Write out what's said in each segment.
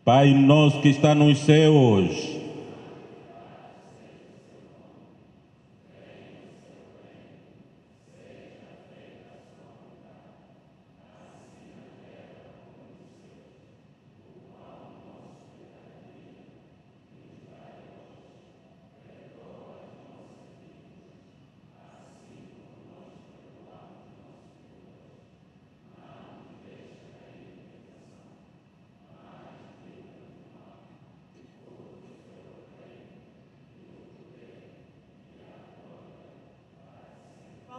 Pai nosso que está nos céus,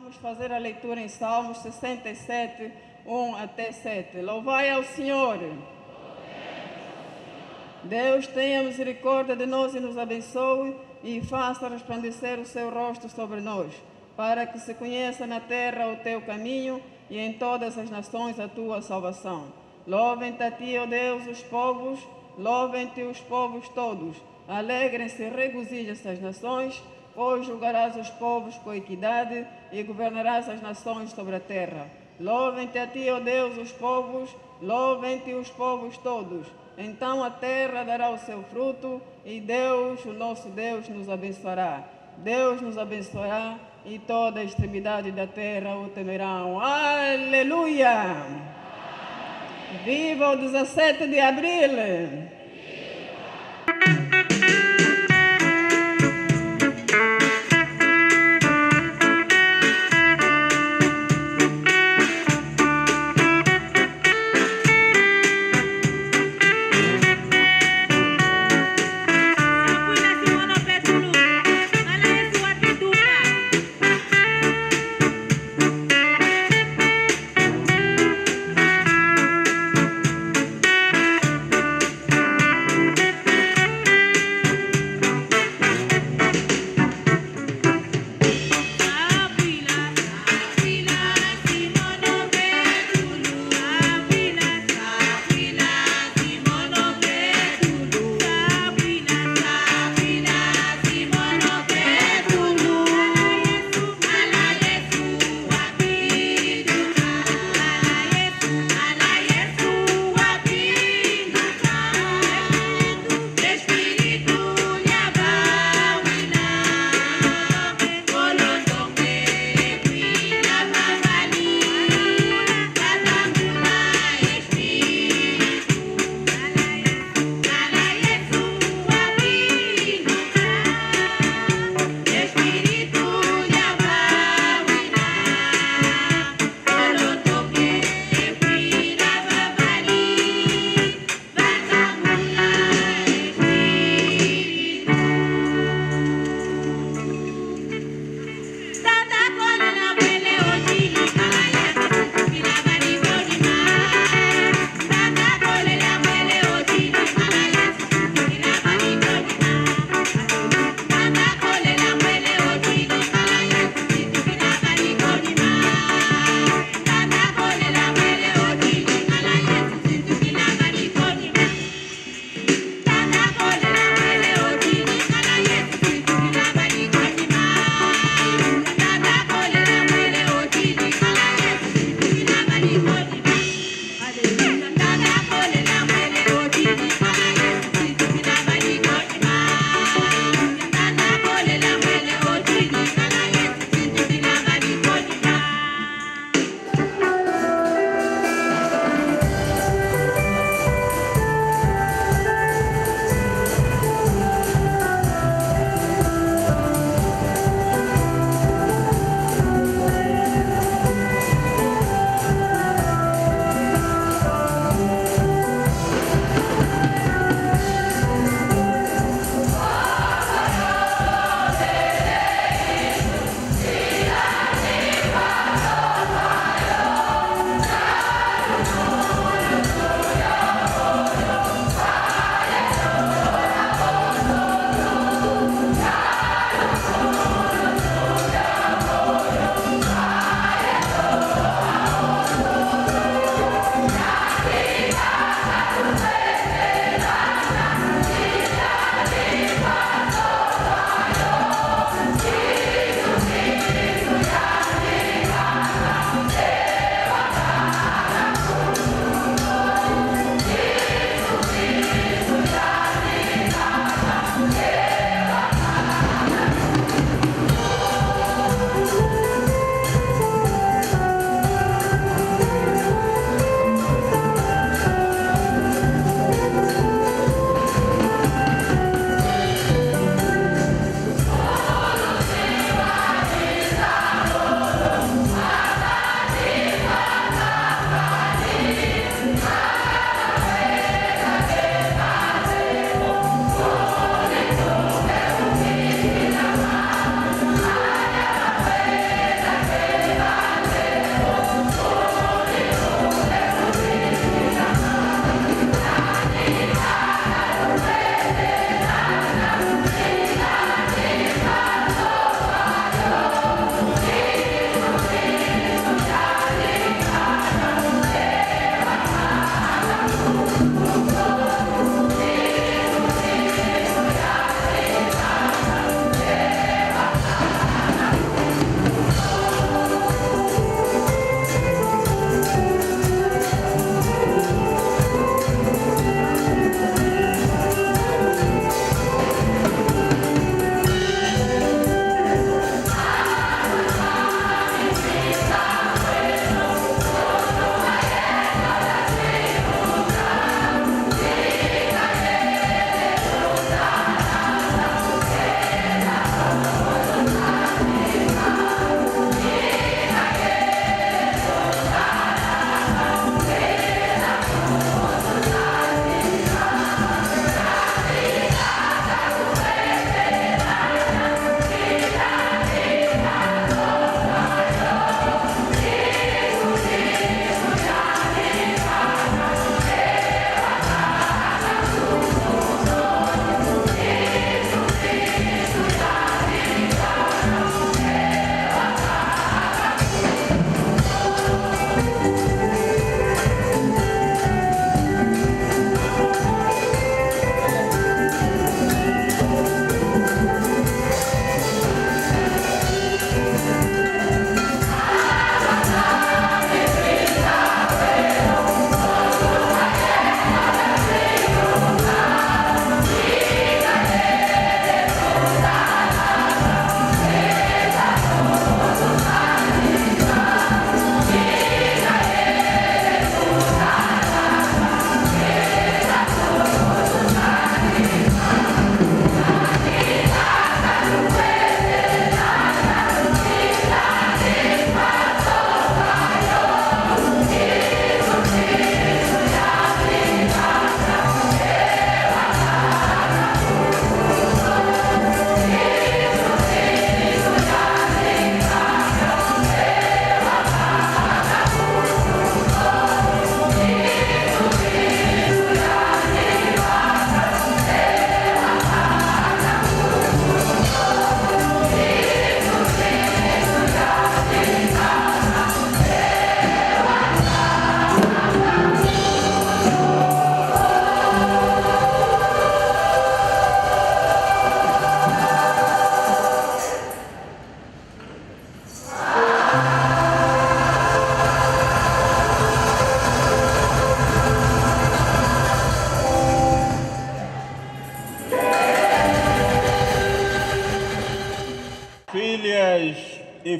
Vamos fazer a leitura em Salmos 67, 1 até 7. Louvai ao Senhor. Deus tenha misericórdia de nós e nos abençoe e faça resplandecer o seu rosto sobre nós, para que se conheça na terra o teu caminho e em todas as nações a tua salvação. Louvem-te a ti, ó Deus, os povos, louvem-te os povos todos. Alegrem-se e regozijem-se as nações, pois julgarás os povos com equidade e governarás as nações sobre a terra. Louvem-te a ti, ó Deus, os povos, louvem-te os povos todos. Então a terra dará o seu fruto e Deus, o nosso Deus, nos abençoará. Deus nos abençoará e toda a extremidade da terra o temerão. Aleluia! Viva o 17 de abril!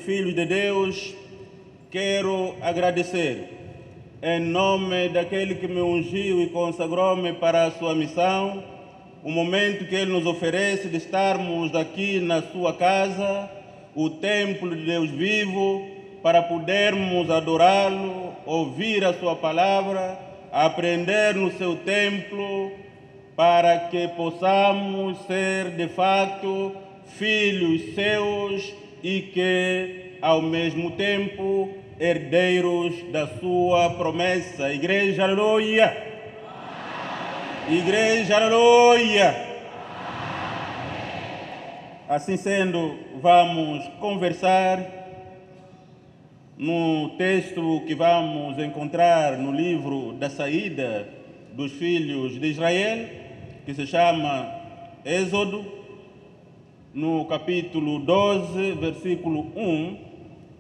filhos de Deus, quero agradecer em nome daquele que me ungiu e consagrou-me para a sua missão, o momento que Ele nos oferece de estarmos aqui na sua casa, o templo de Deus vivo, para podermos adorá-lo, ouvir a sua palavra, aprender no seu templo, para que possamos ser de fato filhos seus e que, ao mesmo tempo, herdeiros da sua promessa. Igreja, aleluia! Igreja, aleluia! Assim sendo, vamos conversar no texto que vamos encontrar no livro da saída dos filhos de Israel, que se chama Êxodo, no capítulo 12, versículo 1,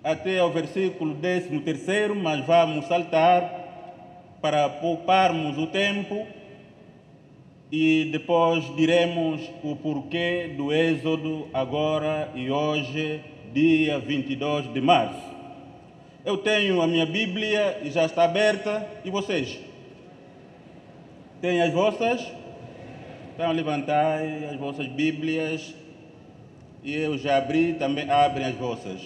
até ao versículo 13º, mas vamos saltar para pouparmos o tempo e depois diremos o porquê do Êxodo agora e hoje, dia 22 de março. Eu tenho a minha Bíblia e já está aberta, e vocês? Têm as vossas? Então levantai as vossas Bíblias e eu já abri, também abrem as vossas.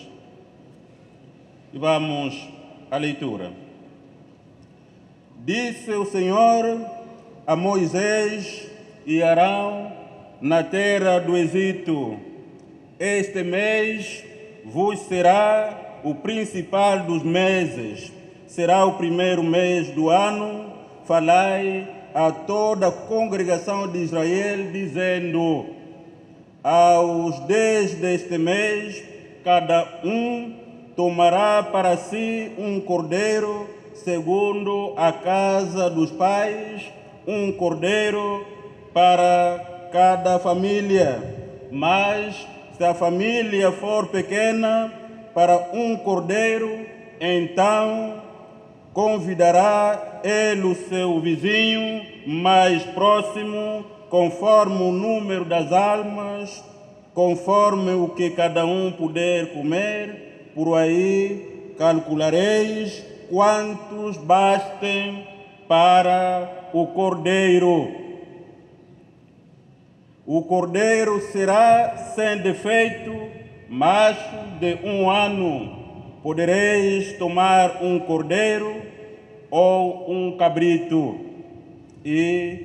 E vamos à leitura. Disse o Senhor a Moisés e Arão na terra do Egito: este mês vos será o principal dos meses, será o primeiro mês do ano. Falai a toda a congregação de Israel, dizendo: aos 10 deste mês, cada um tomará para si um cordeiro, segundo a casa dos pais, um cordeiro para cada família. Mas, se a família for pequena, para um cordeiro, então convidará ele o seu vizinho mais próximo, conforme o número das almas, conforme o que cada um puder comer. Por aí calculareis quantos bastem para o cordeiro. O cordeiro será sem defeito, macho de 1 ano. Podereis tomar um cordeiro ou um cabrito, e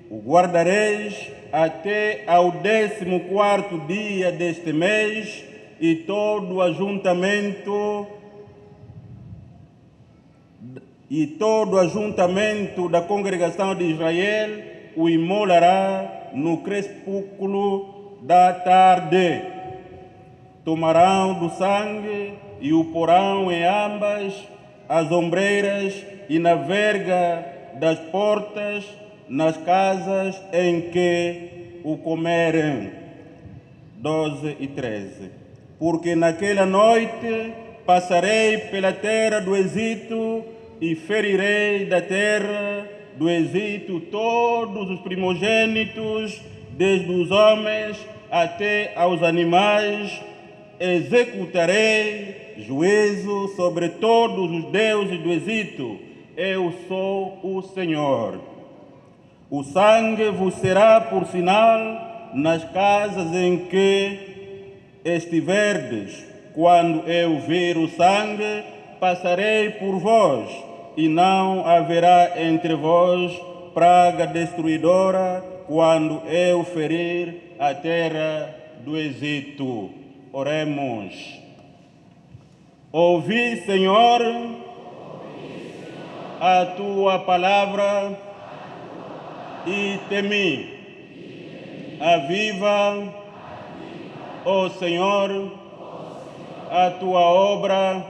o guardareis até ao 14º dia deste mês, e todo o ajuntamento da congregação de Israel o imolará no crepúsculo da tarde. Tomarão do sangue e o porão em ambas as ombreiras e na verga das portas, nas casas em que o comerem. 12 e 13. Porque naquela noite passarei pela terra do Egito e ferirei da terra do Egito todos os primogênitos, desde os homens até aos animais. Executarei juízo sobre todos os deuses do Egito. Eu sou o Senhor. O sangue vos será por sinal nas casas em que estiverdes. Quando eu vir o sangue, passarei por vós, e não haverá entre vós praga destruidora, quando eu ferir a terra do Egito. Oremos. Ouvi, Senhor, a tua palavra e temi. Aviva, ó Senhor, a tua obra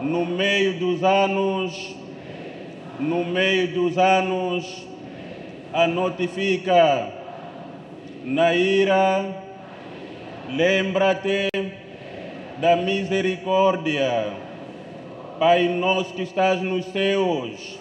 no meio dos anos, a notifica. Na ira, lembra-te da misericórdia. Pai nosso que estás nos céus,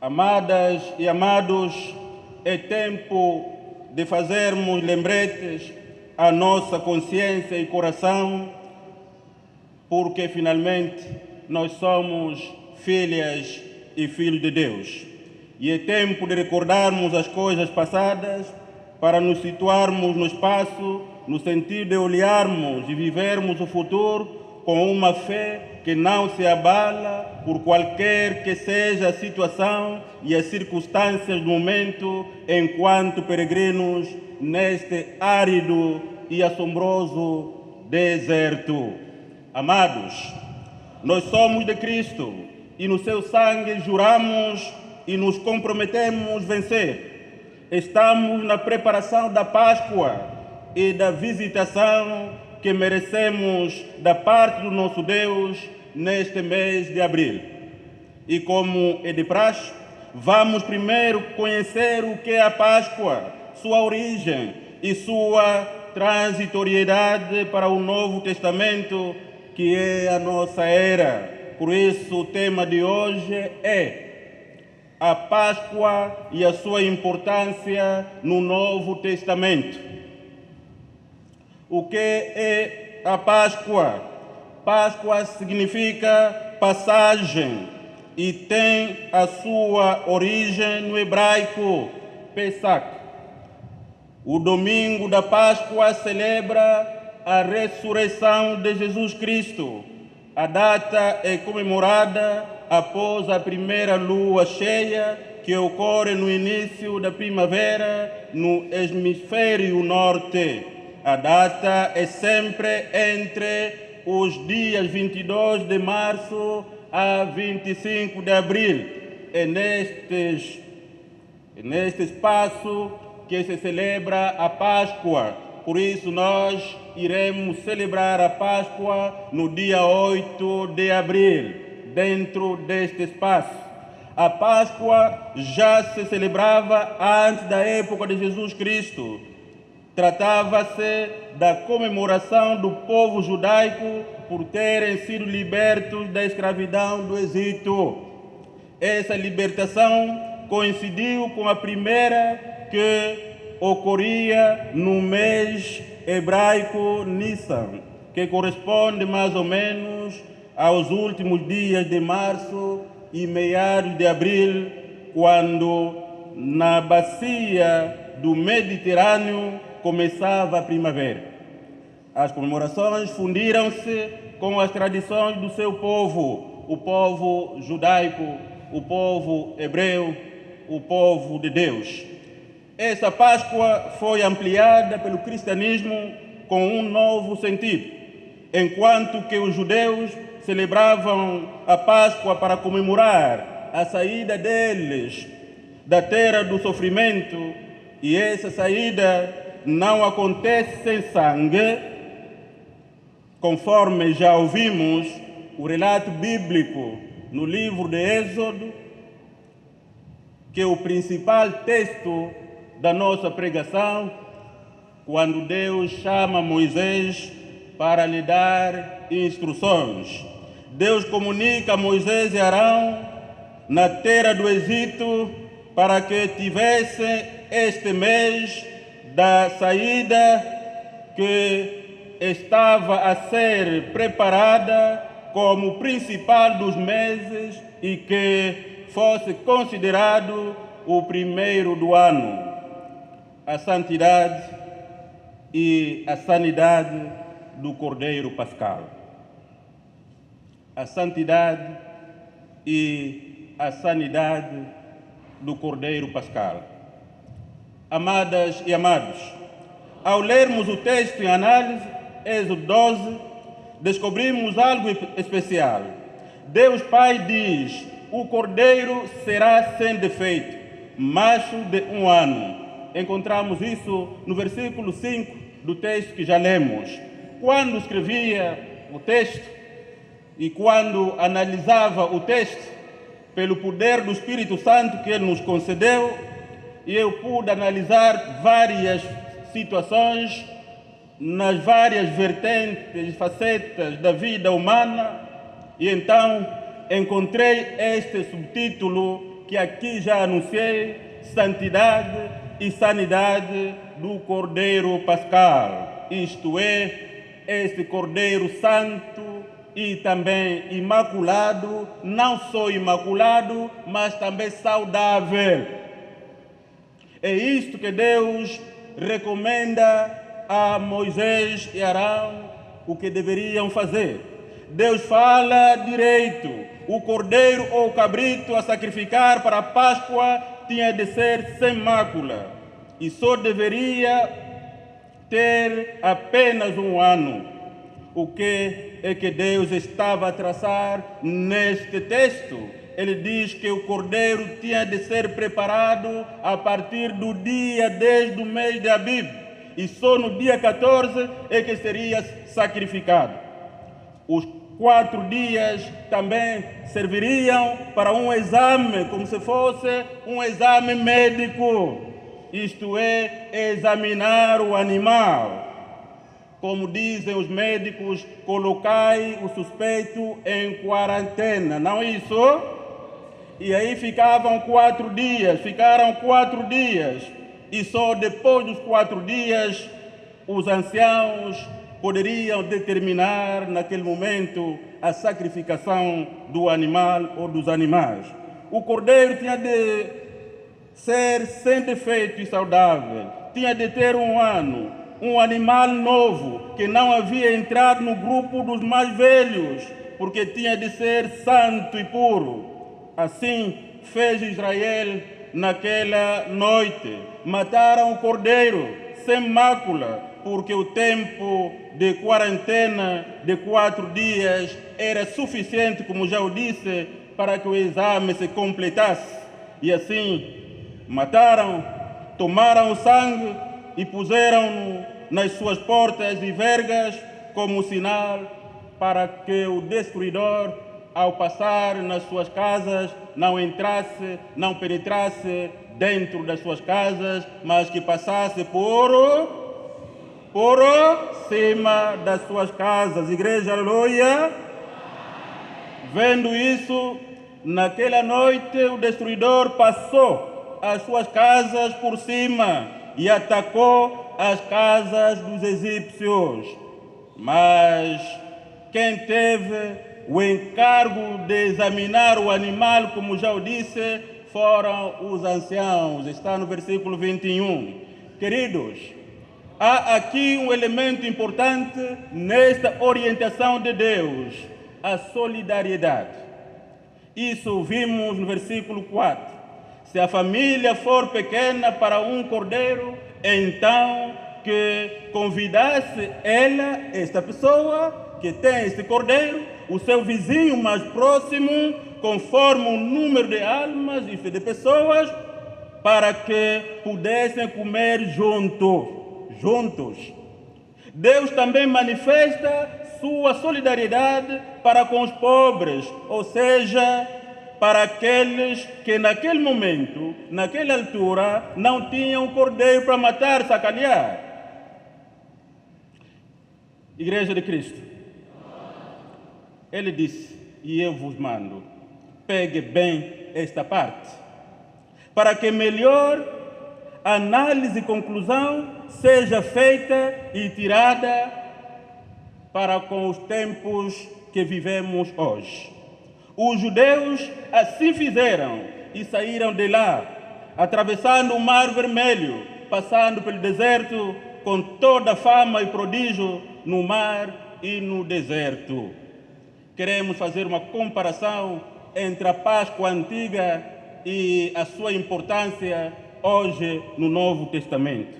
Amadas e amados, é tempo de fazermos lembretes à nossa consciência e coração, porque finalmente nós somos filhas e filhos de Deus. E é tempo de recordarmos as coisas passadas para nos situarmos no espaço, no sentido de olharmos e vivermos o futuro com uma fé que não se abala por qualquer que seja a situação e as circunstâncias do momento, enquanto peregrinos neste árido e assombroso deserto. Amados, nós somos de Cristo e no seu sangue juramos e nos comprometemos a vencer. Estamos na preparação da Páscoa e da visitação que merecemos da parte do nosso Deus neste mês de abril. E como é de praxe, vamos primeiro conhecer o que é a Páscoa, sua origem e sua transitoriedade para o Novo Testamento, que é a nossa era. Por isso o tema de hoje é a Páscoa e a sua importância no Novo Testamento. O que é a Páscoa? Páscoa significa passagem e tem a sua origem no hebraico Pesach. O domingo da Páscoa celebra a ressurreição de Jesus Cristo. A data é comemorada após a primeira lua cheia, que ocorre no início da primavera no hemisfério norte. A data é sempre entre os dias 22 de março a 25 de abril. É neste espaço que se celebra a Páscoa. Por isso nós iremos celebrar a Páscoa no dia 8 de abril, dentro deste espaço. A Páscoa já se celebrava antes da época de Jesus Cristo. Tratava-se da comemoração do povo judaico por terem sido libertos da escravidão do Egito. Essa libertação coincidiu com a primeira que ocorria no mês hebraico Nissan, que corresponde mais ou menos aos últimos dias de março e meados de abril, quando na bacia do Mediterrâneo começava a primavera. As comemorações fundiram-se com as tradições do seu povo, o povo judaico, o povo hebreu, o povo de Deus. Essa Páscoa foi ampliada pelo cristianismo com um novo sentido. Enquanto que os judeus celebravam a Páscoa para comemorar a saída deles da terra do sofrimento, e essa saída não acontece sem sangue, conforme já ouvimos o relato bíblico no livro de Êxodo, que é o principal texto da nossa pregação, quando Deus chama Moisés para lhe dar instruções. Deus comunica a Moisés e Arão na terra do Egito para que tivessem este mês da saída que estava a ser preparada como o principal dos meses e que fosse considerado o primeiro do ano. A santidade e a sanidade do Cordeiro Pascal. A santidade e a sanidade do Cordeiro Pascal. Amadas e amados, ao lermos o texto em análise, Êxodo 12, descobrimos algo especial. Deus Pai diz: o cordeiro será sem defeito, macho de 1 ano. Encontramos isso no versículo 5 do texto que já lemos. Quando escrevia o texto e quando analisava o texto, pelo poder do Espírito Santo que Ele nos concedeu, e eu pude analisar várias situações nas várias vertentes e facetas da vida humana, e então encontrei este subtítulo que aqui já anunciei, santidade e sanidade do Cordeiro Pascal, isto é, este Cordeiro Santo e também imaculado, não só imaculado, mas também saudável. É isto que Deus recomenda a Moisés e Arão o que deveriam fazer. Deus fala direito, o cordeiro ou o cabrito a sacrificar para a Páscoa tinha de ser sem mácula e só deveria ter apenas 1 ano. O que é que Deus estava a traçar neste texto? Ele diz que o cordeiro tinha de ser preparado a partir do dia 10 do mês de Abib e só no dia 14 é que seria sacrificado. Os 4 dias também serviriam para um exame, como se fosse um exame médico, isto é, examinar o animal. Como dizem os médicos, colocai o suspeito em quarentena, não é isso? E aí ficaram 4 dias, e só depois dos 4 dias os anciãos poderiam determinar naquele momento a sacrificação do animal ou dos animais. O cordeiro tinha de ser sem defeito e saudável, tinha de ter 1 ano, um animal novo que não havia entrado no grupo dos mais velhos, porque tinha de ser santo e puro. Assim fez Israel naquela noite. Mataram o cordeiro sem mácula, porque o tempo de quarentena de 4 dias era suficiente, como já o disse, para que o exame se completasse. E assim mataram, tomaram o sangue e puseram-no nas suas portas e vergas como sinal para que o destruidor, ao passar nas suas casas, não entrasse, não penetrasse dentro das suas casas, mas que passasse por cima das suas casas. Igreja, aleluia! Vendo isso, naquela noite o destruidor passou as suas casas por cima e atacou as casas dos egípcios. Mas quem teve o encargo de examinar o animal, como já o disse, foram os anciãos. Está no versículo 21. Queridos, há aqui um elemento importante nesta orientação de Deus, a solidariedade. Isso vimos no versículo 4. Se a família for pequena para um cordeiro, então que convidasse esta pessoa que tem este cordeiro, o seu vizinho mais próximo, conforme o número de almas e de pessoas, para que pudessem comer juntos. Deus também manifesta sua solidariedade para com os pobres, ou seja, para aqueles que naquele momento, naquela altura, não tinham cordeiro para matar, sacanear. Igreja de Cristo. Ele disse, e eu vos mando, pegue bem esta parte, para que melhor análise e conclusão seja feita e tirada para com os tempos que vivemos hoje. Os judeus assim fizeram e saíram de lá, atravessando o Mar Vermelho, passando pelo deserto, com toda a fama e prodígio no mar e no deserto. Queremos fazer uma comparação entre a Páscoa antiga e a sua importância hoje no Novo Testamento.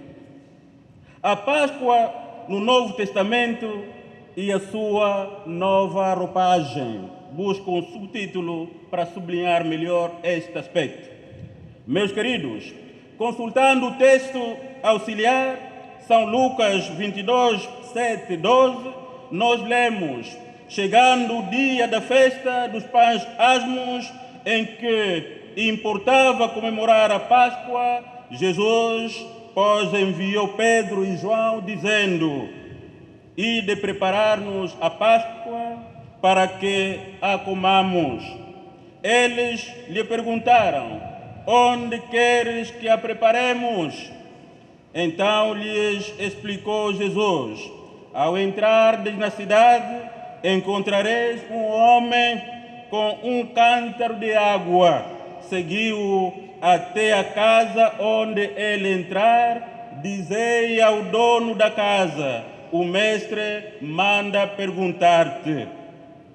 A Páscoa no Novo Testamento e a sua nova roupagem. Busco um subtítulo para sublinhar melhor este aspecto. Meus queridos, consultando o texto auxiliar, São Lucas 22, 7 e 12, nós lemos: chegando o dia da festa dos pães asmos, em que importava comemorar a Páscoa, Jesus, pois, enviou Pedro e João, dizendo: ide preparar-nos a Páscoa para que a comamos. Eles lhe perguntaram: onde queres que a preparemos? Então lhes explicou Jesus: ao entrardes na cidade, encontrareis um homem com um cântaro de água. Seguiu-o até a casa onde ele entrar. Dizei ao dono da casa: o mestre manda perguntar-te: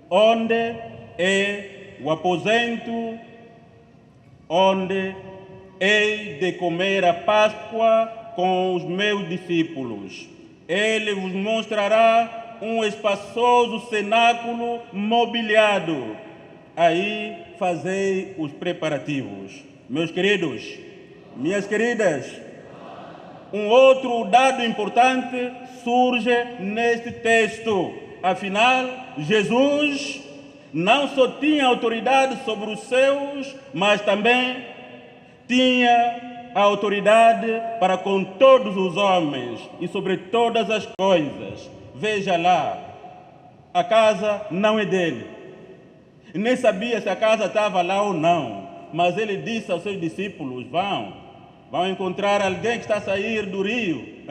onde é o aposento onde hei de comer a Páscoa com os meus discípulos? Ele vos mostrará um espaçoso cenáculo mobiliado. Aí fazei os preparativos. Meus queridos, minhas queridas, um outro dado importante surge neste texto. Afinal, Jesus não só tinha autoridade sobre os seus, mas também tinha a autoridade para com todos os homens e sobre todas as coisas. Veja lá, a casa não é dele. Nem sabia se a casa estava lá ou não, mas ele disse aos seus discípulos: vão encontrar alguém que está a sair do rio,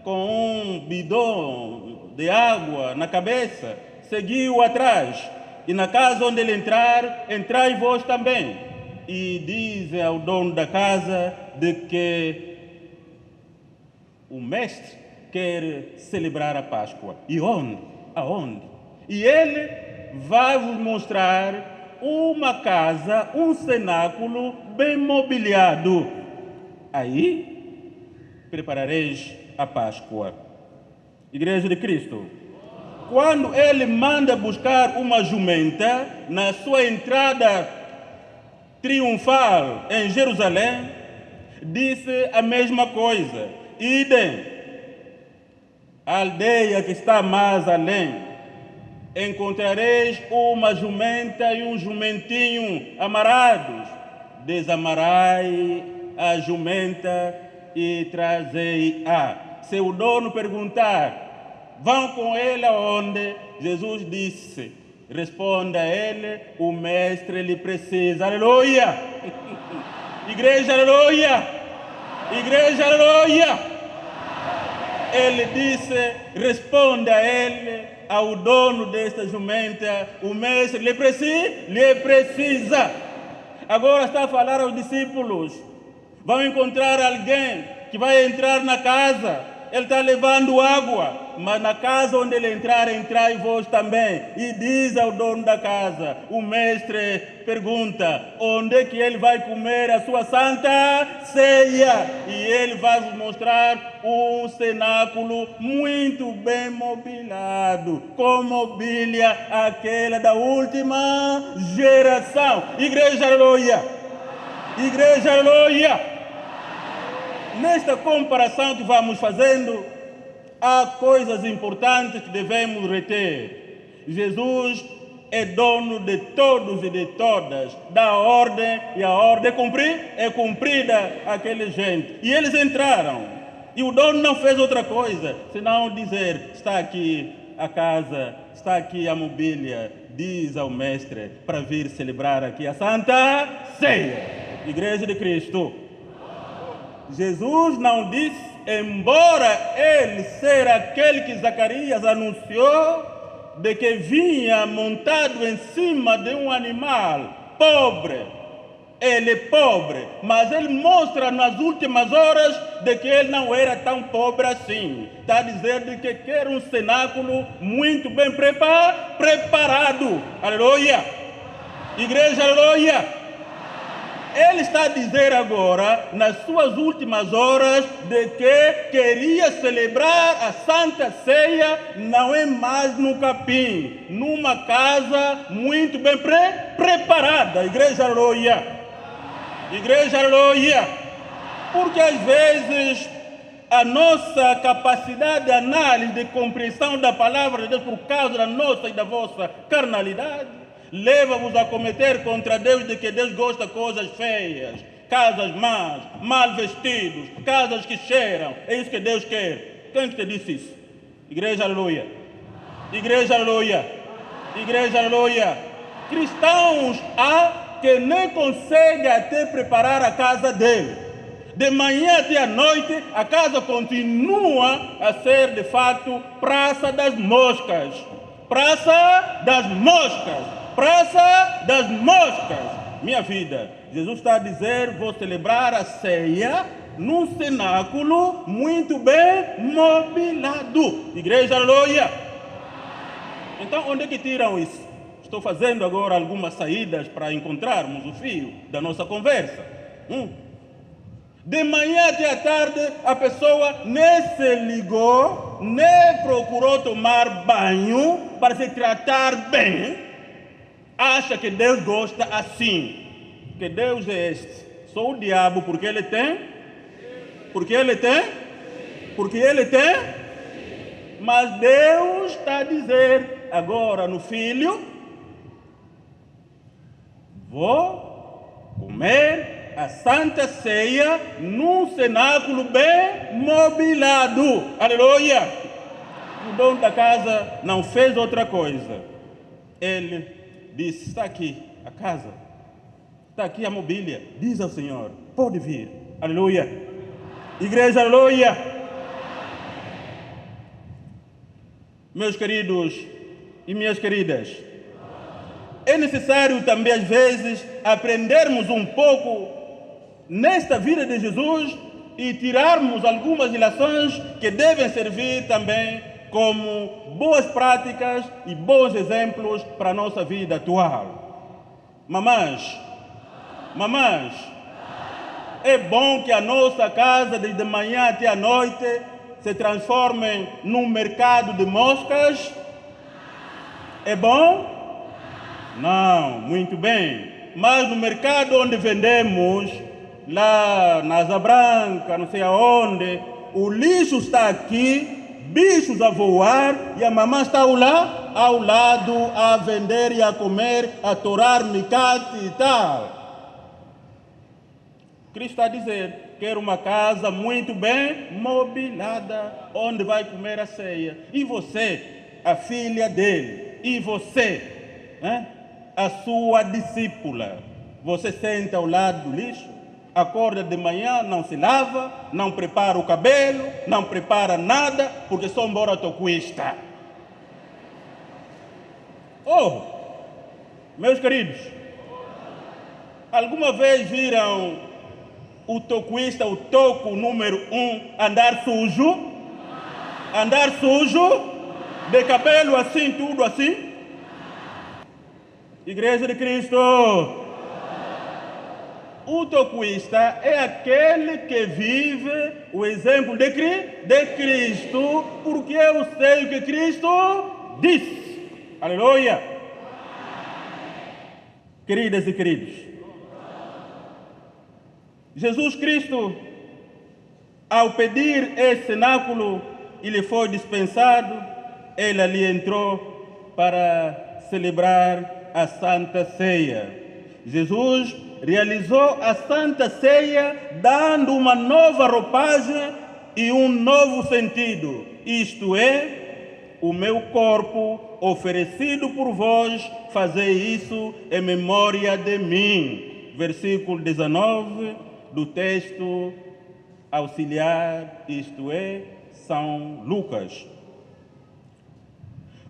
com um bidão de água na cabeça. Seguiu atrás. E na casa onde ele entrar, entrai vós também. E diz ao dono da casa de que o mestre quer celebrar a Páscoa. E onde? Aonde? E ele vai vos mostrar uma casa, um cenáculo bem mobiliado. Aí preparareis a Páscoa. Igreja de Cristo. Quando ele manda buscar uma jumenta na sua entrada triunfal em Jerusalém, disse a mesma coisa: idem, a aldeia que está mais além, encontrareis uma jumenta e um jumentinho amarados. Desamarai a jumenta e trazei-a. Se o dono perguntar: vão com ele aonde? Jesus disse: responda a ele, o mestre lhe precisa. Aleluia! Igreja, aleluia! Igreja, aleluia! Ele disse: responda a ele, ao dono desta jumenta, o mestre lhe precisa. Agora está a falar aos discípulos: vão encontrar alguém que vai entrar na casa. Ele está levando água, mas na casa onde ele entrar, entrai vós também. E diz ao dono da casa: o mestre pergunta: onde é que ele vai comer a sua santa ceia? E ele vai vos mostrar um cenáculo muito bem mobiliado, com mobília aquela da última geração. Igreja, aleluia! Igreja, aleluia! Nesta comparação que vamos fazendo, há coisas importantes que devemos reter. Jesus é dono de todos e de todas, dá ordem, e a ordem é cumprida àquela gente. E eles entraram, e o dono não fez outra coisa, senão dizer: está aqui a casa, está aqui a mobília, diz ao mestre para vir celebrar aqui a Santa Ceia. Igreja de Cristo. Jesus não disse, embora ele seja aquele que Zacarias anunciou, de que vinha montado em cima de um animal pobre. Ele é pobre, mas ele mostra nas últimas horas de que ele não era tão pobre assim. Está a dizer de que quer um cenáculo muito bem preparado. Aleluia! Igreja, aleluia! Ele está a dizer agora, nas suas últimas horas, de que queria celebrar a Santa Ceia, não é mais no capim, numa casa muito bem preparada. Igreja, aleluia! Igreja, aleluia! Porque às vezes a nossa capacidade de análise, de compreensão da palavra de Deus, por causa da nossa e da vossa carnalidade, leva-vos a cometer contra Deus de que Deus gosta de coisas feias, casas más, mal vestidos, casas que cheiram. É isso que Deus quer. Quem te disse isso? Igreja, aleluia. Igreja, aleluia. Igreja, aleluia. Cristãos há que nem consegue até preparar a casa dele. De manhã até à noite, a casa continua a ser, de fato, praça das moscas. Praça das moscas. Praça das moscas. Minha vida, Jesus está a dizer, vou celebrar a ceia num cenáculo muito bem mobilado. Igreja, aleluia. Então, onde é que tiram isso? Estou fazendo agora algumas saídas para encontrarmos o fio da nossa conversa. De manhã até à tarde, a pessoa nem se ligou, nem procurou tomar banho para se tratar bem. Acha que Deus gosta assim. Que Deus é este. Sou o diabo porque ele tem? Porque ele tem? Porque ele tem? Mas Deus está a dizer agora no Filho, vou comer a Santa Ceia num cenáculo bem mobilado. Aleluia! O dono da casa não fez outra coisa. Ele disse, está aqui a casa, está aqui a mobília. Diz ao Senhor, pode vir. Aleluia! Igreja, aleluia! Meus queridos e minhas queridas, é necessário também às vezes aprendermos um pouco nesta vida de Jesus e tirarmos algumas lições que devem servir também como boas práticas e bons exemplos para a nossa vida atual. Mamães, é bom que a nossa casa desde manhã até a noite se transforme num mercado de moscas? É bom? Não, muito bem. Mas no mercado onde vendemos, lá na Asa Branca, não sei aonde, o lixo está aqui, bichos a voar, e a mamãe está lá, ao lado, a vender e a comer, a torar micate e tal. Cristo está a dizer, quero uma casa muito bem mobilada, onde vai comer a ceia. E você, a filha dele, e você, a sua discípula, você senta ao lado do lixo, acorda de manhã, não se lava, não prepara o cabelo, não prepara nada, porque só embora toquista. Oh, meus queridos, alguma vez viram o toquista, o toco número 1, andar sujo? Andar sujo? De cabelo assim, tudo assim? Igreja de Cristo. O toquista é aquele que vive o exemplo de Cristo, porque eu sei o que Cristo disse. Aleluia. Queridas e queridos, Jesus Cristo, ao pedir esse cenáculo e lhe foi dispensado, ele ali entrou para celebrar a Santa Ceia. Jesus realizou a Santa Ceia dando uma nova roupagem e um novo sentido, isto é, o meu corpo oferecido por vós, fazei isso em memória de mim. Versículo 19 do texto auxiliar, isto é, São Lucas.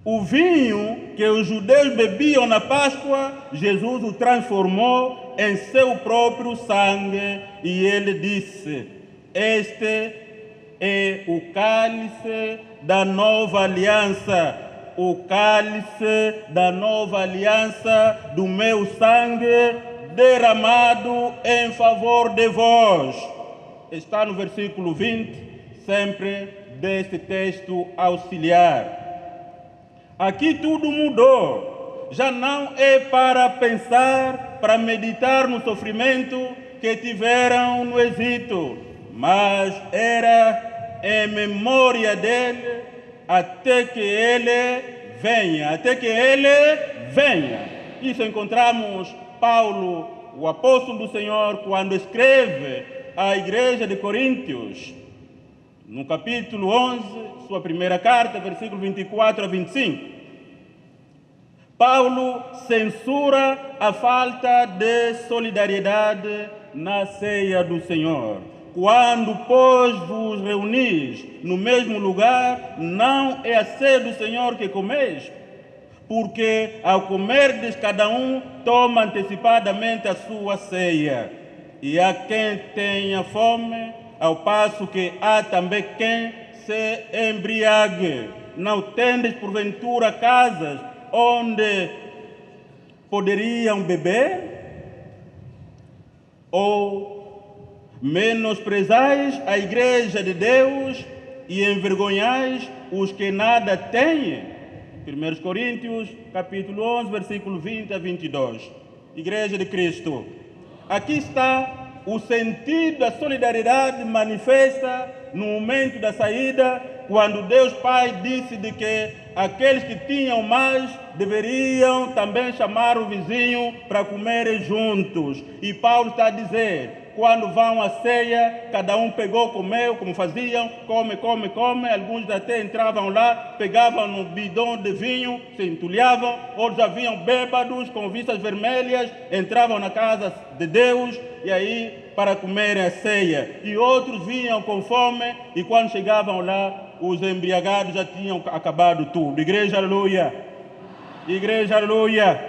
O vinho que os judeus bebiam na Páscoa, Jesus o transformou em seu próprio sangue e ele disse, este é o cálice da nova aliança, o cálice da nova aliança do meu sangue derramado em favor de vós. Está no versículo 20, sempre deste texto auxiliar. Aqui tudo mudou. Já não é para pensar, para meditar no sofrimento que tiveram no Egito, mas era em memória dele até que ele venha, até que ele venha. Isso encontramos Paulo, o apóstolo do Senhor, quando escreve à igreja de Coríntios, no capítulo 11, sua primeira carta, versículo 24 a 25. Paulo censura a falta de solidariedade na ceia do Senhor. Quando, pois, vos reunis no mesmo lugar, não é a ceia do Senhor que comeis, porque ao comerdes cada um toma antecipadamente a sua ceia. E há quem tenha fome, ao passo que há também quem se embriague. Não tendes, porventura, casas onde poderiam beber? Ou menosprezais a igreja de Deus e envergonhais os que nada têm? 1 Coríntios, capítulo 11, versículo 20 a 22. Igreja de Cristo. Aqui está o sentido da solidariedade manifesta no momento da saída, quando Deus Pai disse de que aqueles que tinham mais deveriam também chamar o vizinho para comerem juntos. E Paulo está a dizer, quando vão à ceia, cada um pegou, comeu, como faziam, come. Alguns até entravam lá, pegavam no bidão de vinho, se entulhavam, outros haviam bêbados com vistas vermelhas, entravam na casa de Deus, e aí para comerem a ceia. E outros vinham com fome, e quando chegavam lá, os embriagados já tinham acabado tudo. Igreja, aleluia! Igreja, aleluia!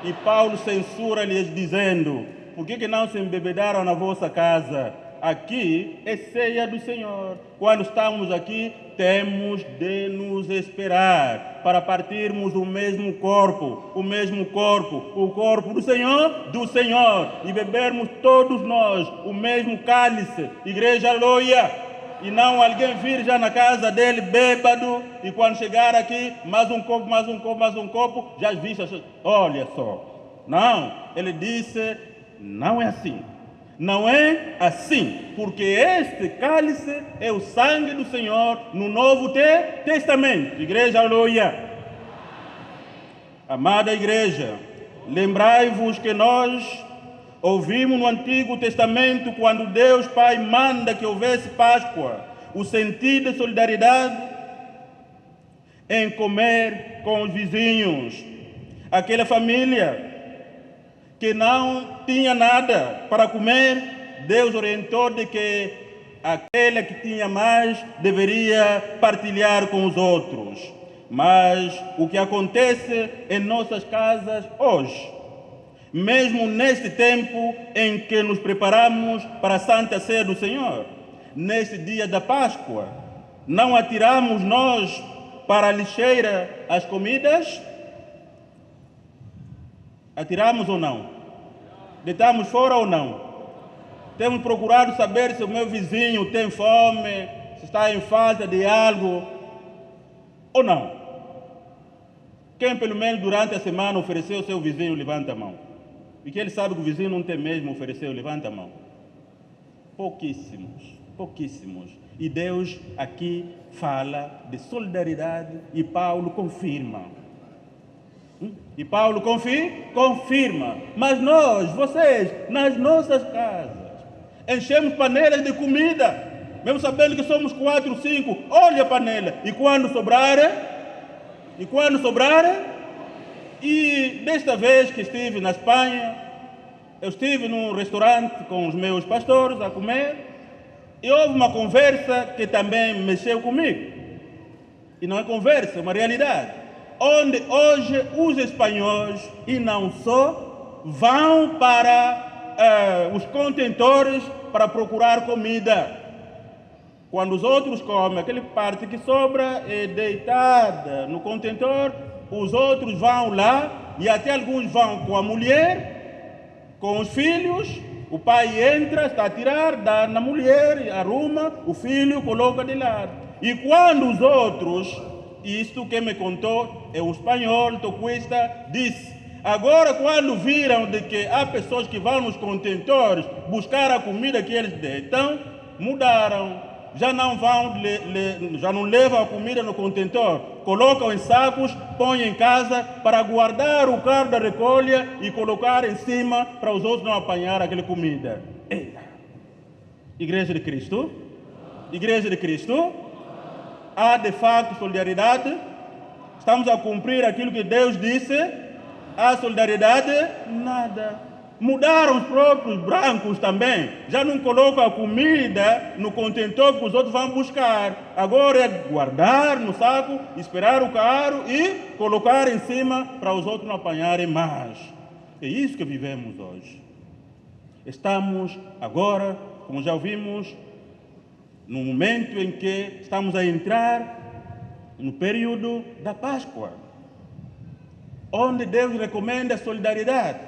E Paulo censura-lhes dizendo, por que não se embebedaram na vossa casa? Aqui é ceia do Senhor. Quando estamos aqui, temos de nos esperar para partirmos o mesmo corpo, o corpo do Senhor, e bebermos todos nós o mesmo cálice. Igreja, aleluia! E não alguém vir já na casa dele bêbado, e quando chegar aqui, mais um copo, já viste, olha só. Não, ele disse, não é assim. Não é assim, porque este cálice é o sangue do Senhor no Novo Testamento. Igreja, aleluia. Amada igreja, lembrai-vos que nós ouvimos no Antigo Testamento, quando Deus Pai manda que houvesse Páscoa, o sentido de solidariedade em comer com os vizinhos. Aquela família que não tinha nada para comer, Deus orientou de que aquele que tinha mais deveria partilhar com os outros. Mas o que acontece em nossas casas hoje, mesmo neste tempo em que nos preparamos para a Santa Ceia do Senhor, neste dia da Páscoa, não atiramos nós para a lixeira as comidas? Atiramos ou não? Deitamos fora ou não? Temos procurado saber se o meu vizinho tem fome, se está em falta de algo ou não. Quem pelo menos durante a semana ofereceu ao seu vizinho, levanta a mão. E que ele sabe que o vizinho não tem mesmo, ofereceu, levanta a mão. Pouquíssimos. E Deus aqui fala de solidariedade e Paulo confirma. E Paulo confirma. Mas nós, vocês, nas nossas casas, enchemos panelas de comida, mesmo sabendo que somos 4, 5, olha a panela. E quando sobrar, e desta vez que estive na Espanha, eu estive num restaurante com os meus pastores a comer, e houve uma conversa que também mexeu comigo. E não é conversa, é uma realidade. Onde hoje os espanhóis, e não só, vão para os contentores para procurar comida. Quando os outros comem, aquela parte que sobra é deitada no contentor, os outros vão lá, e até alguns vão com a mulher, com os filhos. O pai entra, está a tirar, dá na mulher, arruma, o filho coloca de lado. E quando os outros, isto que me contou é um espanhol, tocuista, disse, agora quando viram de que há pessoas que vão nos contentores buscar a comida que eles deitam, mudaram. Já não levam a comida no contentor, colocam em sacos, põem em casa para guardar o carro da recolha e colocar em cima para os outros não apanhar aquela comida. Eita. Igreja de Cristo? Igreja de Cristo? Há de fato solidariedade? Estamos a cumprir aquilo que Deus disse? A solidariedade, nada. Mudaram os próprios brancos também. Já não colocam a comida no contentor que os outros vão buscar. Agora é guardar no saco, esperar o carro e colocar em cima para os outros não apanharem mais. É isso que vivemos hoje. Estamos agora, como já ouvimos, no momento em que estamos a entrar no período da Páscoa, onde Deus recomenda a solidariedade,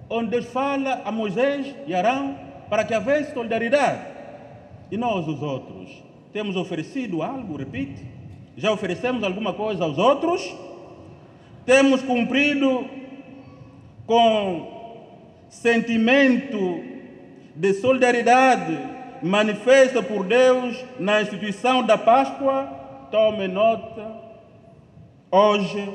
onde Deus fala a Moisés e Arão para que houvesse solidariedade. E nós, os outros, temos oferecido algo, repite? Já oferecemos alguma coisa aos outros? Temos cumprido com sentimento de solidariedade manifesta por Deus na instituição da Páscoa? Tome nota, hoje,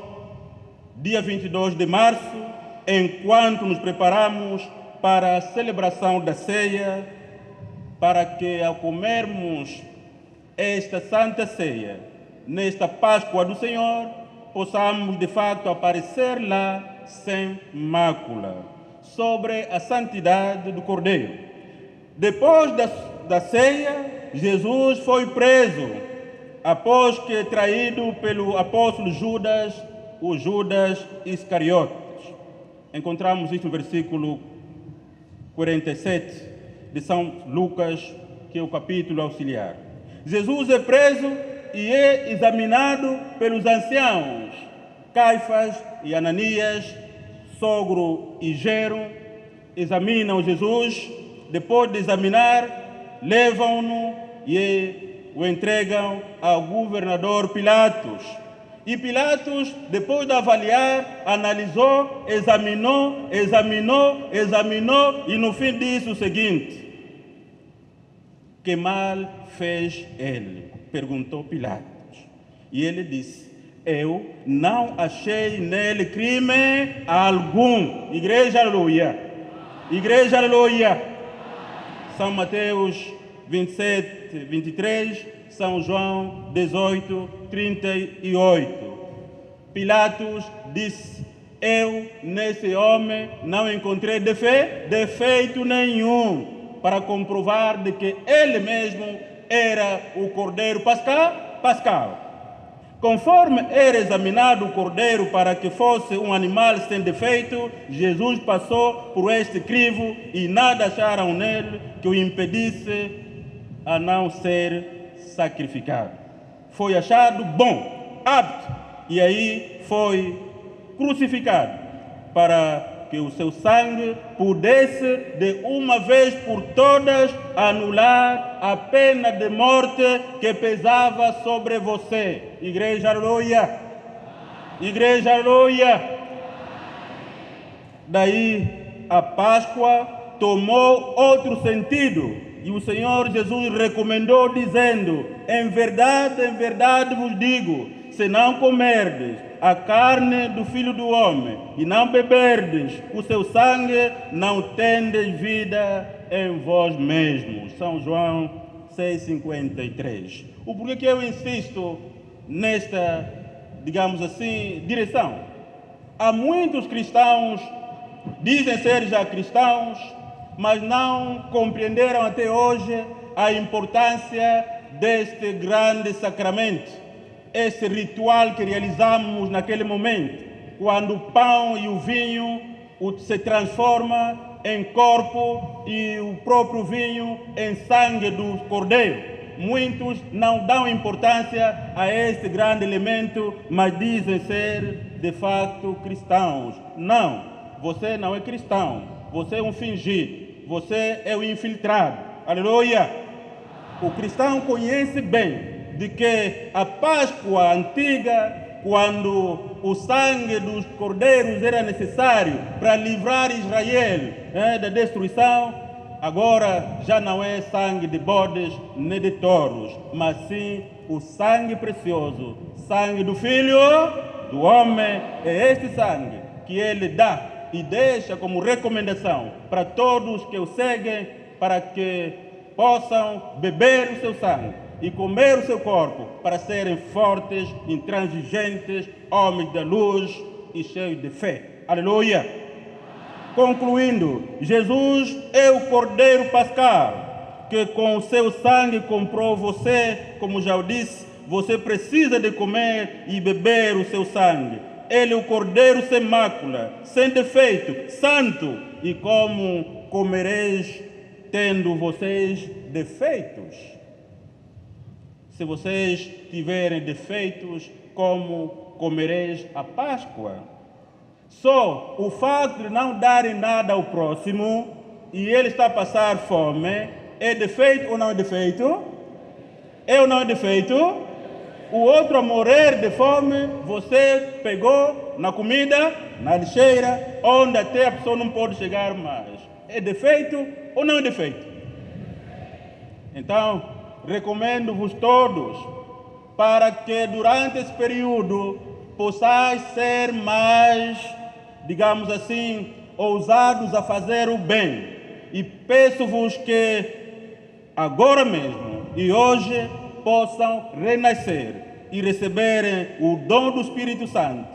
dia 22 de março, enquanto nos preparamos para a celebração da ceia, para que ao comermos esta Santa Ceia, nesta Páscoa do Senhor, possamos de facto aparecer lá sem mácula, sobre a santidade do Cordeiro. Depois da ceia, Jesus foi preso, após que traído pelo apóstolo Judas, o Judas Iscariotes. Encontramos isso no versículo 47 de São Lucas, que é o capítulo auxiliar. Jesus é preso e é examinado pelos anciãos, Caifás e Ananias, sogro e genro, examinam Jesus. Depois de examinar, levam-no e o entregam ao governador Pilatos. E Pilatos, depois de avaliar, analisou, examinou e no fim disse o seguinte: que mal fez ele? Perguntou Pilatos. E ele disse: eu não achei nele crime algum. Igreja, aleluia. Igreja, aleluia. São Mateus 27, 23, São João 18, 38. Pilatos disse: eu nesse homem não encontrei defeito nenhum, para comprovar de que ele mesmo era o Cordeiro Pascal. Conforme era examinado o cordeiro para que fosse um animal sem defeito, Jesus passou por este crivo e nada acharam nele que o impedisse a não ser sacrificado. Foi achado bom, apto, e aí foi crucificado para que o seu sangue pudesse de uma vez por todas anular a pena de morte que pesava sobre você. Igreja, aleluia. Igreja, aleluia. Daí a Páscoa tomou outro sentido e o Senhor Jesus recomendou dizendo: em verdade vos digo, se não comerdes a carne do Filho do Homem e não beberdes o seu sangue, não tendes vida em vós mesmos. São João 6,53. O porquê que eu insisto nesta, digamos assim, direção? Há muitos cristãos, dizem ser já cristãos, mas não compreenderam até hoje a importância deste grande sacramento. Esse ritual que realizamos naquele momento, quando o pão e o vinho se transformam em corpo e o próprio vinho em sangue do Cordeiro. Muitos não dão importância a este grande elemento, mas dizem ser de facto cristãos. Não, você não é cristão, você é um fingido, você é um infiltrado. Aleluia! O cristão conhece bem de que a Páscoa antiga, quando o sangue dos cordeiros era necessário para livrar Israel da destruição, agora já não é sangue de bodes nem de touros, mas sim o sangue precioso, sangue do Filho do Homem. É este sangue que ele dá e deixa como recomendação para todos que o seguem, para que possam beber o seu sangue e comer o seu corpo, para serem fortes, intransigentes, homens da luz e cheios de fé. Aleluia! Concluindo, Jesus é o Cordeiro Pascal, que com o seu sangue comprou você, como já eu disse, você precisa de comer e beber o seu sangue. Ele é o Cordeiro sem mácula, sem defeito, santo. E como comereis tendo vocês defeitos? Se vocês tiverem defeitos, como comereis a Páscoa? Só o facto de não darem nada ao próximo e ele está a passar fome, é defeito ou não é defeito? É ou não é defeito? O outro a morrer de fome, você pegou na comida, na lixeira, onde até a pessoa não pode chegar mais. É defeito ou não é defeito? Então, recomendo-vos todos para que durante esse período possais ser mais, digamos assim, ousados a fazer o bem. E peço-vos que agora mesmo e hoje possam renascer e receberem o dom do Espírito Santo.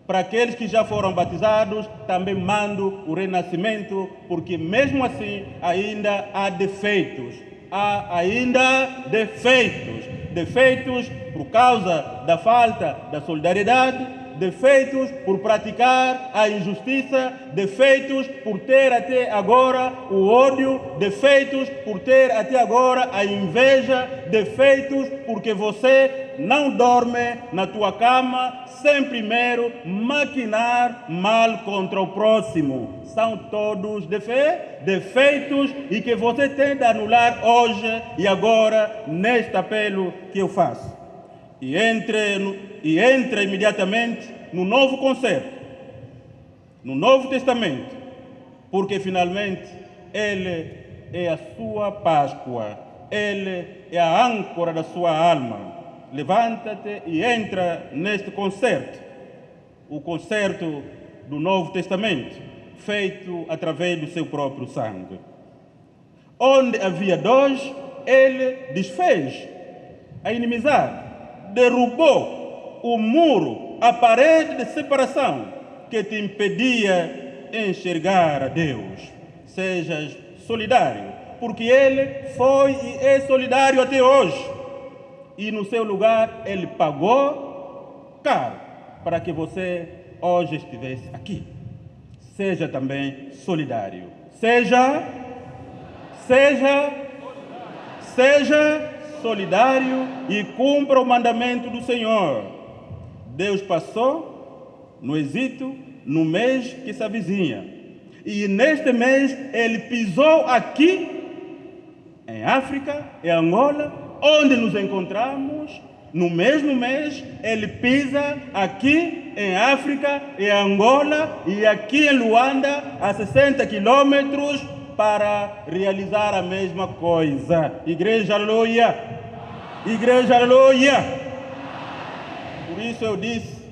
Para aqueles que já foram batizados, também mando o renascimento, porque mesmo assim ainda há defeitos. Há ainda defeitos. Defeitos por causa da falta da solidariedade, defeitos por praticar a injustiça, defeitos por ter até agora o ódio, defeitos por ter até agora a inveja, defeitos porque você não dorme na tua cama sem primeiro maquinar mal contra o próximo. São todos defeitos e que você tem de anular hoje e agora neste apelo que eu faço. E entra imediatamente no novo concerto, no Novo Testamento, porque finalmente Ele é a sua Páscoa, Ele é a âncora da sua alma. Levanta-te e entra neste concerto, o concerto do Novo Testamento, feito através do seu próprio sangue. Onde havia dois, Ele desfez a inimizade, derrubou o muro, a parede de separação que te impedia enxergar a Deus. Sejas solidário, porque Ele foi e é solidário até hoje. E no seu lugar Ele pagou caro para que você hoje estivesse aqui. Seja também solidário. Seja solidário e cumpra o mandamento do Senhor. Deus passou no Egito, no mês que se avizinha. E neste mês Ele pisou aqui, em África, em Angola, onde nos encontramos. No mesmo mês, Ele pisa aqui em África, em Angola e aqui em Luanda, a 60 quilômetros, para realizar a mesma coisa. Igreja, aleluia! Igreja, aleluia! Por isso eu disse,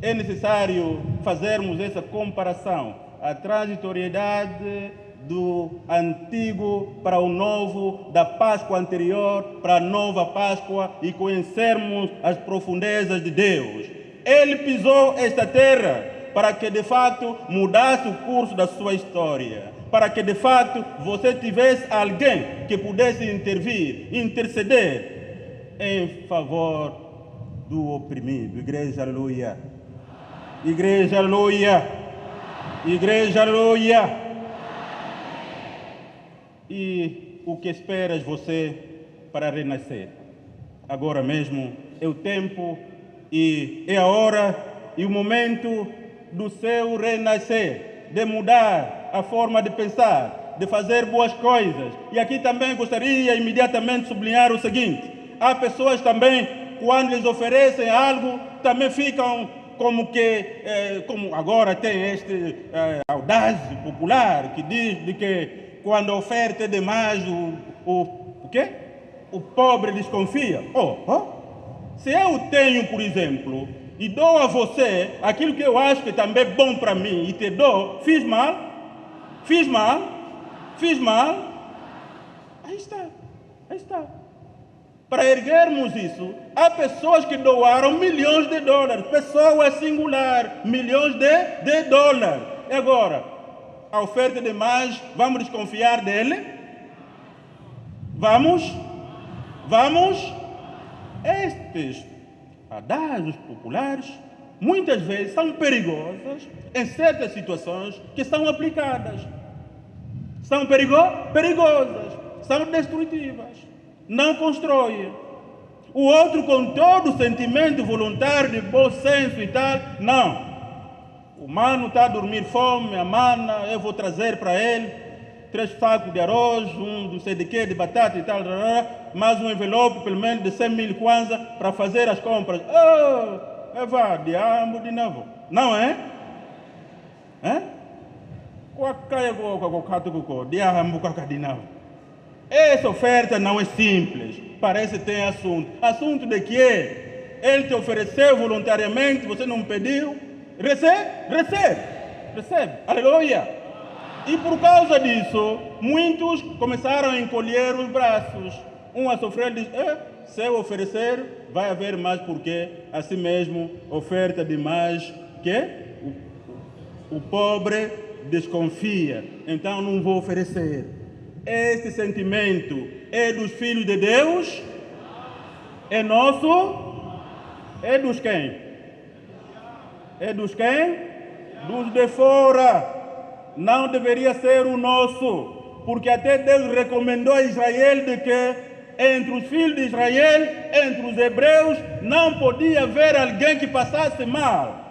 é necessário fazermos essa comparação, a transitoriedade do antigo para o novo, da Páscoa anterior para a nova Páscoa e conhecermos as profundezas de Deus. Ele pisou esta terra para que de fato mudasse o curso da sua história, para que de fato você tivesse alguém que pudesse intervir, interceder em favor do oprimido. Igreja, aleluia! Igreja, aleluia! Igreja, aleluia! E o que esperas você para renascer? Agora mesmo é o tempo e é a hora e o momento do seu renascer, de mudar a forma de pensar, de fazer boas coisas. E aqui também gostaria imediatamente de sublinhar o seguinte: há pessoas também, quando lhes oferecem algo, também ficam como que, como agora tem este audácia popular que diz de que quando a oferta é demais, o quê? O pobre desconfia. Se eu tenho, por exemplo, e dou a você aquilo que eu acho que também é bom para mim, e te dou, fiz mal? Fiz mal? Fiz mal? Aí está. Para erguermos isso, há pessoas que doaram milhões de dólares, pessoas singular, milhões de dólares. E agora, a oferta de mais, vamos desconfiar dele? Vamos? Estes adágios populares, muitas vezes, são perigosos em certas situações que são aplicadas. São perigosas, são destrutivas, não constroem. O outro, com todo o sentimento voluntário de bom senso e tal, não. O mano está a dormir fome, a mana, eu vou trazer para ele 3 sacos de arroz, não sei de quê, de batata e tal, mais um envelope, pelo menos de 100 mil kwanza, para fazer as compras. Oh, vá, diabo de novo. Não é? Essa oferta não é simples, parece que tem assunto. Assunto de quê? Ele te ofereceu voluntariamente, você não pediu. Recebe. Aleluia. E por causa disso, muitos começaram a encolher os braços. Um a sofrer diz, se eu oferecer, vai haver mais, porque assim mesmo, oferta demais, que o pobre desconfia, então não vou oferecer. Este sentimento é dos filhos de Deus? É nosso? É dos quem? É dos quem? Dos de fora. Não deveria ser o nosso, porque até Deus recomendou a Israel de que entre os filhos de Israel, entre os hebreus, não podia haver alguém que passasse mal.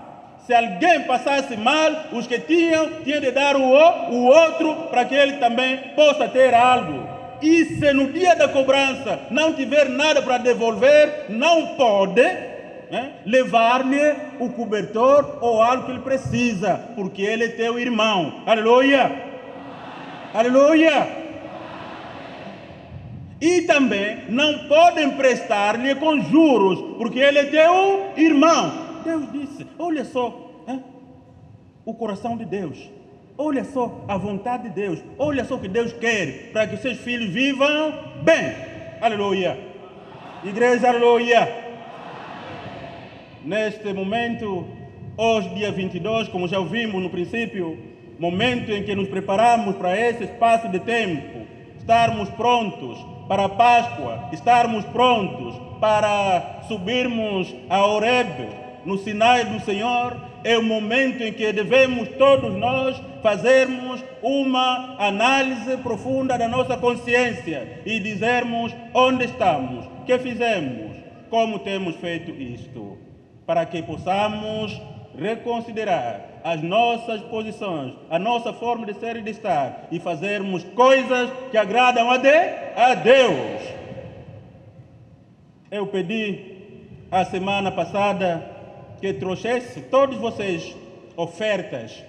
Se alguém passasse mal, os que tinham de dar o outro para que ele também possa ter algo. E se no dia da cobrança não tiver nada para devolver, não pode levar-lhe o cobertor ou algo que ele precisa, porque ele é teu irmão. Aleluia! Aleluia! E também não pode emprestar-lhe com juros, porque ele é teu irmão. Deus disse, olha só, o coração de Deus, olha só a vontade de Deus, olha só o que Deus quer para que seus filhos vivam bem. Aleluia! Igreja, aleluia! Neste momento, hoje, dia 22, como já ouvimos no princípio, momento em que nos preparamos para esse espaço de tempo, estarmos prontos para a Páscoa, estarmos prontos para subirmos a Horebe, no Sinai do Senhor, é o momento em que devemos todos nós fazermos uma análise profunda da nossa consciência e dizermos onde estamos, o que fizemos, como temos feito isto, para que possamos reconsiderar as nossas posições, a nossa forma de ser e de estar e fazermos coisas que agradam a Deus. Eu pedi a semana passada que trouxesse todos vocês ofertas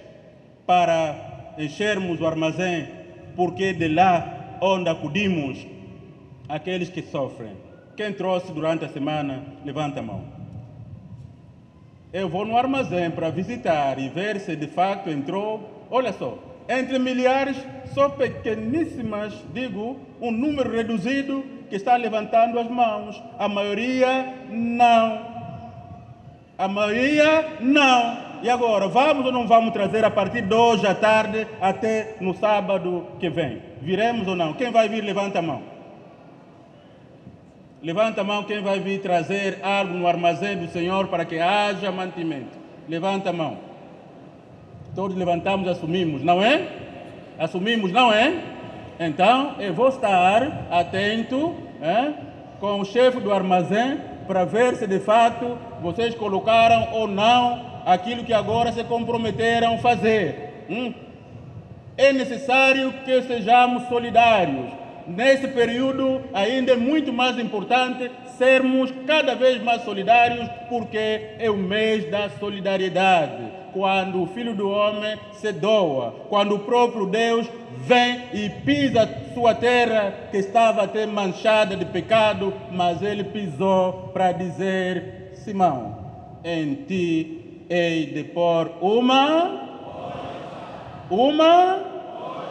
para enchermos o armazém, porque de lá onde acudimos aqueles que sofrem. Quem trouxe durante a semana, levanta a mão. Eu vou no armazém para visitar e ver se de facto entrou. Olha só, entre milhares, só pequeníssimas, digo, um número reduzido que está levantando as mãos. A maioria não. A maioria não. E agora, vamos ou não vamos trazer a partir de hoje à tarde até no sábado que vem? Viremos ou não? Quem vai vir, levanta a mão. Levanta a mão quem vai vir trazer algo no armazém do Senhor para que haja mantimento. Levanta a mão. Todos levantamos, assumimos, não é? Assumimos, não é? Então, eu vou estar atento com o chefe do armazém para ver se de fato vocês colocaram ou não aquilo que agora se comprometeram a fazer. É necessário que sejamos solidários. Nesse período, ainda é muito mais importante sermos cada vez mais solidários, porque é o mês da solidariedade. Quando o Filho do Homem se doa, quando o próprio Deus vem e pisa sua terra, que estava até manchada de pecado, mas ele pisou para dizer: Simão, em ti hei de pôr uma,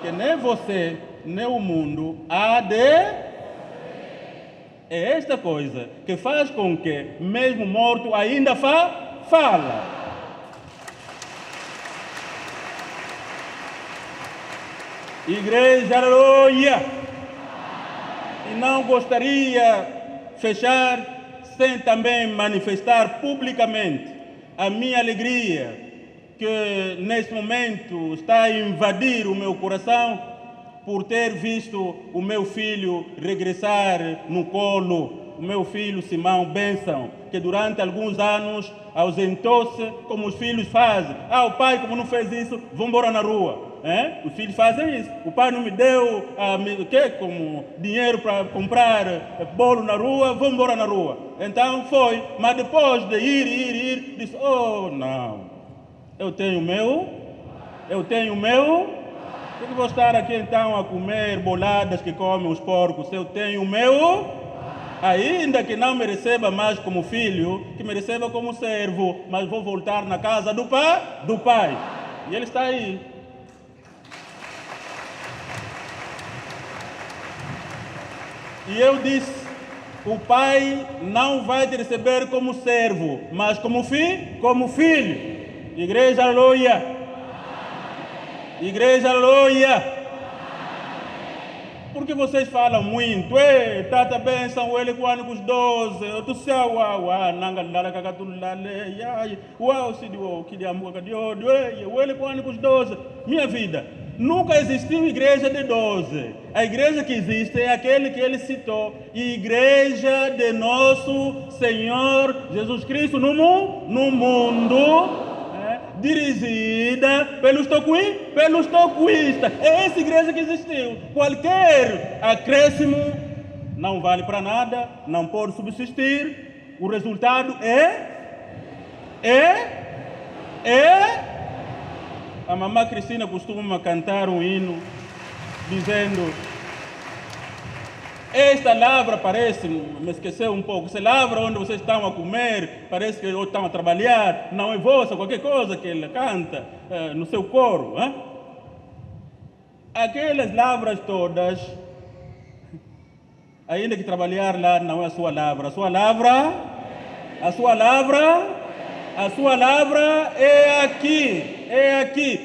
que nem você nem o mundo há de. É esta coisa que faz com que, mesmo morto, ainda fala. Igreja, aleluia! E não gostaria de fechar sem também manifestar publicamente a minha alegria que nesse momento está a invadir o meu coração por ter visto o meu filho regressar no colo, o meu filho Simão Benção, que durante alguns anos ausentou-se, como os filhos fazem. O pai, como não fez isso, vamos embora na rua. Os filhos fazem isso. O pai não me deu como dinheiro para comprar bolo na rua, vamos embora na rua. Então foi, mas depois de ir, disse, não, eu tenho o meu, por que vou estar aqui então a comer boladas que comem os porcos? Eu tenho o meu, ainda que não me receba mais como filho, que me receba como servo, mas vou voltar na casa do pai. E ele está aí. E eu disse, o pai não vai te receber como servo, mas como filho. Igreja, aleluia. Igreja, aleluia. Porque vocês falam muito, tata benção, ele quando os 12, tu sei, nanga lala cacatulale, se deu, que de amor, ele quando os 12, minha vida. Nunca existiu igreja de 12. A igreja que existe é aquele que ele citou. Igreja de nosso Senhor Jesus Cristo no mundo, dirigida pelos tocuístas. É essa igreja que existiu. Qualquer acréscimo não vale para nada, não pode subsistir. O resultado a mamãe Cristina costuma cantar um hino dizendo: esta lavra parece, me esqueceu um pouco, essa lavra onde vocês estão a comer, parece que estão a trabalhar, não é vossa, qualquer coisa que ela canta no seu coro. Aquelas lavras todas, ainda que trabalhar lá não é a sua lavra, a sua lavra é aqui.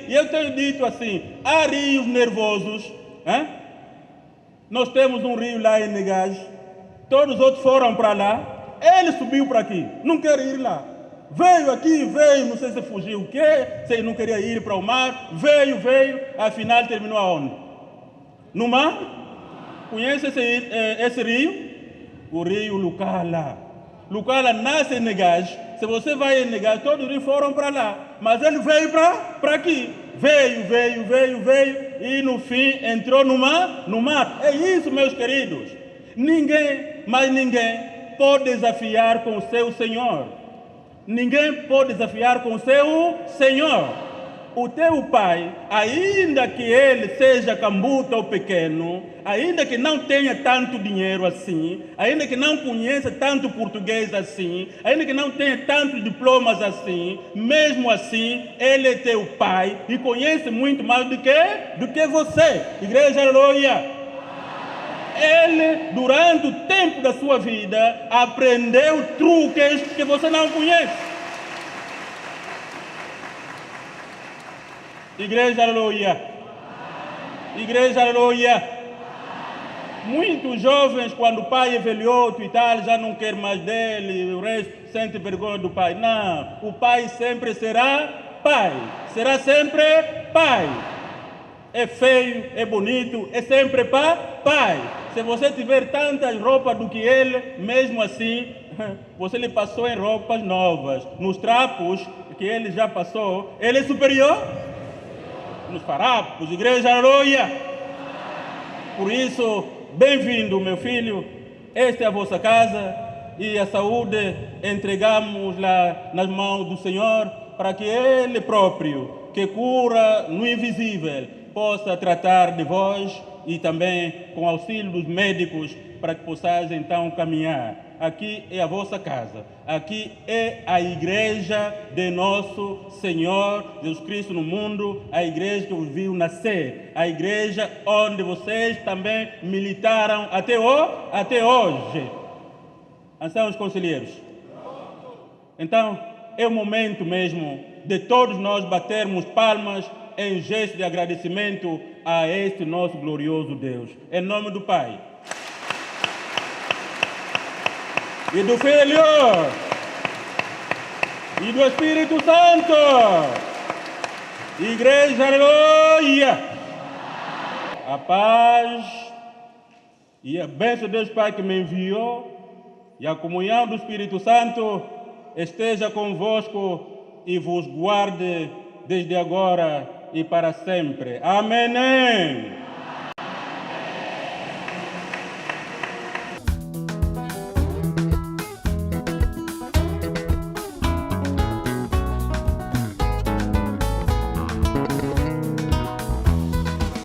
E eu tenho dito assim, há rios nervosos, nós temos um rio lá em Negás, todos os outros foram para lá, ele subiu para aqui, não quer ir lá. Veio aqui, não sei se fugiu o quê, se ele não queria ir para o mar, veio, afinal terminou aonde? No mar? Conhece esse rio? O rio Lucala. Lucala nasce em Negás. Se você vai em Negás, todos os rios foram para lá, mas ele veio para aqui. Veio e no fim entrou no mar. É isso, meus queridos. Ninguém pode desafiar com o seu Senhor. Ninguém pode desafiar com o seu Senhor. O teu pai, ainda que ele seja cambuta ou pequeno, ainda que não tenha tanto dinheiro assim, ainda que não conheça tanto português assim, ainda que não tenha tantos diplomas assim, mesmo assim, ele é teu pai e conhece muito mais do que você. Igreja, aleluia. Ele, durante o tempo da sua vida, aprendeu truques que você não conhece. Igreja, aleluia. Igreja, aleluia. Muitos jovens, quando o pai é velhoto e tal, já não quer mais dele, o resto sente vergonha do pai. Não, o pai sempre será pai. Será sempre pai. É feio, é bonito, é sempre pai. Se você tiver tantas roupas do que ele, mesmo assim, você lhe passou em roupas novas. Nos trapos que ele já passou, ele é superior nos farapos. Igreja, aleluia. Por isso, bem-vindo, meu filho. Esta é a vossa casa e a saúde entregamos lá nas mãos do Senhor para que Ele próprio, que cura no invisível, possa tratar de vós e também com auxílio dos médicos para que possais então caminhar. Aqui é a vossa casa, aqui é a igreja de nosso Senhor Jesus Cristo no mundo, a igreja que vos viu nascer, a igreja onde vocês também militaram até hoje. Anciãos conselheiros. Então, é o momento mesmo de todos nós batermos palmas em gesto de agradecimento a este nosso glorioso Deus. Em nome do Pai e do Filho e do Espírito Santo. Igreja, aleluia! A paz e a bênção de Deus Pai que me enviou e a comunhão do Espírito Santo esteja convosco e vos guarde desde agora e para sempre. Amém.